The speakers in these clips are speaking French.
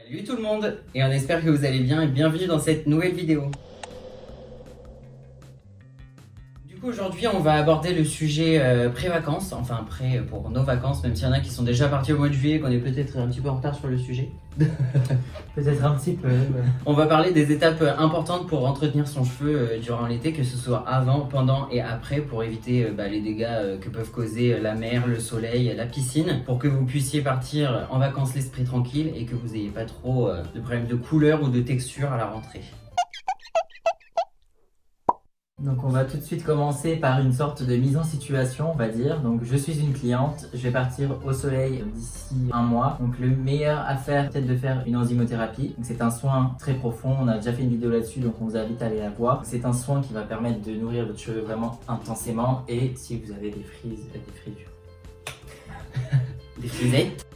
Salut tout le monde, et on espère que vous allez bien et bienvenue dans cette nouvelle vidéo. Du coup aujourd'hui on va aborder le sujet pré-vacances, enfin prêt pour nos vacances, même s'il y en a qui sont déjà partis au mois de juillet et qu'on est peut-être un petit peu en retard sur le sujet. Peut-être un petit peu. Ouais. On va parler des étapes importantes pour entretenir son cheveu durant l'été, que ce soit avant, pendant et après, pour éviter les dégâts que peuvent causer la mer, le soleil, la piscine, pour que vous puissiez partir en vacances l'esprit tranquille et que vous n'ayez pas trop de problèmes de couleur ou de texture à la rentrée. Donc on va tout de suite commencer par une sorte de mise en situation, on va dire. Donc je suis une cliente, je vais partir au soleil d'ici un mois. Donc le meilleur à faire, peut-être de faire une enzymothérapie. Donc c'est un soin très profond, on a déjà fait une vidéo là-dessus, donc on vous invite à aller la voir. C'est un soin qui va permettre de nourrir votre cheveu vraiment intensément. Et si vous avez des frisures, Des frisettes.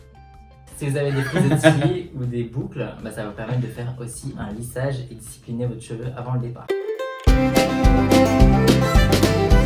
Si vous avez des frises de cils ou des boucles, ça va permettre de faire aussi un lissage et discipliner votre cheveu avant le départ.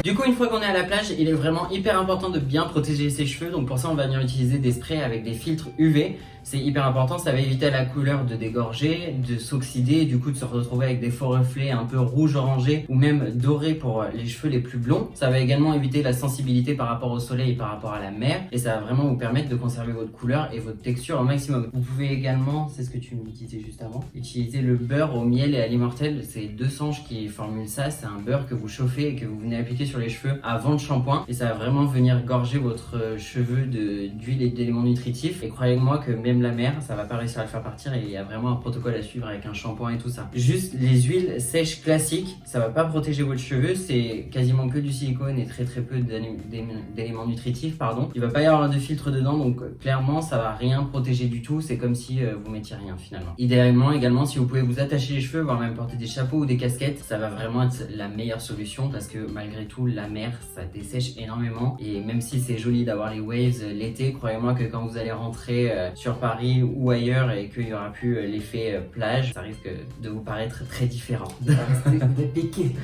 Du coup, une fois qu'on est à la plage, il est vraiment hyper important de bien protéger ses cheveux. Donc pour ça, on va venir utiliser des sprays avec des filtres UV. C'est hyper important, ça va éviter à la couleur de dégorger, de s'oxyder, et du coup de se retrouver avec des faux reflets un peu rouge-orangé ou même dorés pour les cheveux les plus blonds. Ça va également éviter la sensibilité par rapport au soleil et par rapport à la mer. Et ça va vraiment vous permettre de conserver votre couleur et votre texture au maximum. Vous pouvez également, c'est ce que tu me disais juste avant, utiliser le beurre au miel et à l'immortel. C'est deux sanges qui formulent ça. C'est un beurre que vous chauffez et que vous venez appliquer sur les cheveux avant le shampoing. Et ça va vraiment venir gorger votre cheveu d'huile et d'éléments nutritifs. Et croyez-moi que même la mer, ça va pas réussir à le faire partir et il y a vraiment un protocole à suivre avec un shampoing et tout ça. Juste les huiles sèches classiques, ça va pas protéger votre cheveu, c'est quasiment que du silicone et très peu d'éléments nutritifs, pardon. Il va pas y avoir de filtre dedans, donc clairement ça va rien protéger du tout, c'est comme si vous mettiez rien finalement. Idéalement également, si vous pouvez vous attacher les cheveux, voire même porter des chapeaux ou des casquettes, ça va vraiment être la meilleure solution parce que malgré tout la mer ça dessèche énormément et même si c'est joli d'avoir les waves l'été, croyez-moi que quand vous allez rentrer sur Paris ou ailleurs et qu'il n'y aura plus l'effet plage, ça risque de vous paraître très différent. De piquer.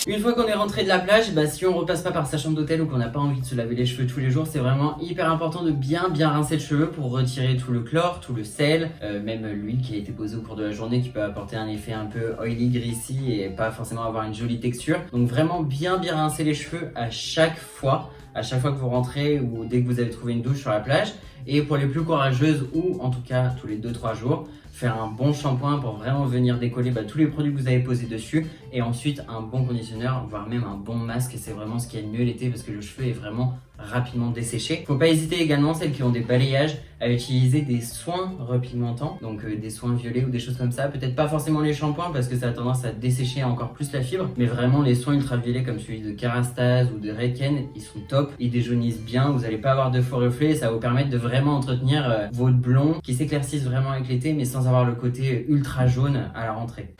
Une fois qu'on est rentré de la plage, si on repasse pas par sa chambre d'hôtel ou qu'on n'a pas envie de se laver les cheveux tous les jours, c'est vraiment hyper important de bien rincer le cheveu pour retirer tout le chlore, tout le sel, même l'huile qui a été posée au cours de la journée qui peut apporter un effet un peu oily, greasy et pas forcément avoir une jolie texture. Donc vraiment bien rincer les cheveux à chaque fois que vous rentrez ou dès que vous avez trouvé une douche sur la plage. Et pour les plus courageuses ou en tout cas tous les 2-3 jours, faire un bon shampoing pour vraiment venir décoller tous les produits que vous avez posés dessus et ensuite un bon conditionneur, voire même un bon masque. C'est vraiment ce qui est le mieux l'été parce que le cheveu est vraiment rapidement desséché. Faut pas hésiter également, celles qui ont des balayages, à utiliser des soins repigmentants, donc des soins violets ou des choses comme ça. Peut-être pas forcément les shampoings parce que ça a tendance à dessécher encore plus la fibre, mais vraiment les soins ultraviolets comme celui de Kerastase ou de Redken, ils sont top, ils déjaunissent bien, vous n'allez pas avoir de faux reflets et ça va vous permettre de vraiment entretenir votre blond qui s'éclaircissent vraiment avec l'été mais sans avoir le côté ultra jaune à la rentrée.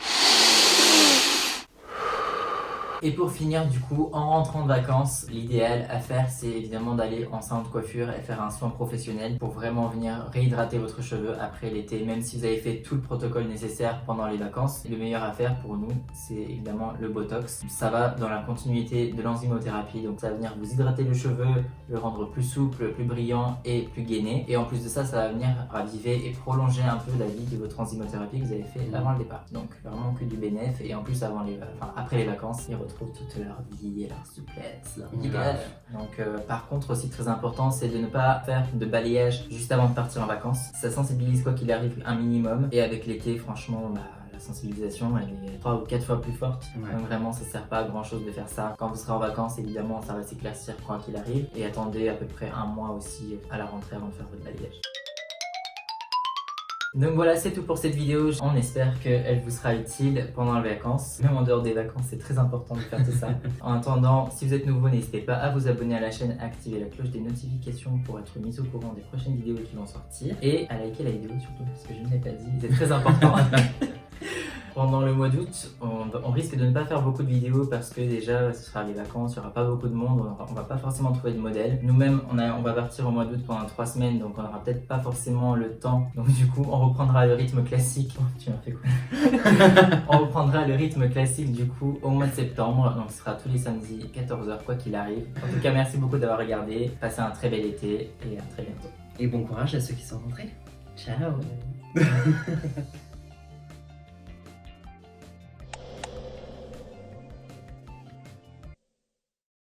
Et pour finir du coup, en rentrant de vacances, l'idéal à faire c'est évidemment d'aller en salon de coiffure et faire un soin professionnel pour vraiment venir réhydrater votre cheveu après l'été. Même si vous avez fait tout le protocole nécessaire pendant les vacances, le meilleur à faire pour nous c'est évidemment le Botox. Ça va dans la continuité de l'enzymothérapie, donc ça va venir vous hydrater le cheveu, le rendre plus souple, plus brillant et plus gainé. Et en plus de ça, ça va venir raviver et prolonger un peu la vie de votre enzymothérapie que vous avez fait avant le départ. Donc vraiment que du bénéf et en plus après les vacances, ils retrouvent toute leur vie et leur souplesse, leur vigueur. Donc par contre aussi très important, c'est de ne pas faire de balayage juste avant de partir en vacances. Ça sensibilise quoi qu'il arrive un minimum et avec l'été franchement la sensibilisation elle est 3 ou 4 fois plus forte. Ouais. Donc vraiment ça sert pas à grand chose de faire ça. Quand vous serez en vacances évidemment ça va s'éclaircir quoi qu'il arrive et attendez à peu près un mois aussi à la rentrée avant de faire votre balayage. Donc voilà, c'est tout pour cette vidéo. On espère qu'elle vous sera utile pendant les vacances. Même en dehors des vacances, c'est très important de faire tout ça. En attendant, si vous êtes nouveau, n'hésitez pas à vous abonner à la chaîne, à activer la cloche des notifications pour être mis au courant des prochaines vidéos qui vont sortir. Et à liker la vidéo surtout, parce que je ne l'ai pas dit, c'est très important. Pendant le mois d'août, on risque de ne pas faire beaucoup de vidéos parce que déjà ce sera les vacances, il n'y aura pas beaucoup de monde, on va pas forcément trouver de modèle. Nous-mêmes, on va partir au mois d'août pendant 3 semaines, donc on n'aura peut-être pas forcément le temps. Donc du coup, on reprendra le rythme classique. Oh, tu m'as fait quoi? On reprendra le rythme classique du coup au mois de septembre, donc ce sera tous les samedis 14 h quoi qu'il arrive. En tout cas, merci beaucoup d'avoir regardé, passez un très bel été et à très bientôt. Et bon courage à ceux qui sont rentrés. Ciao.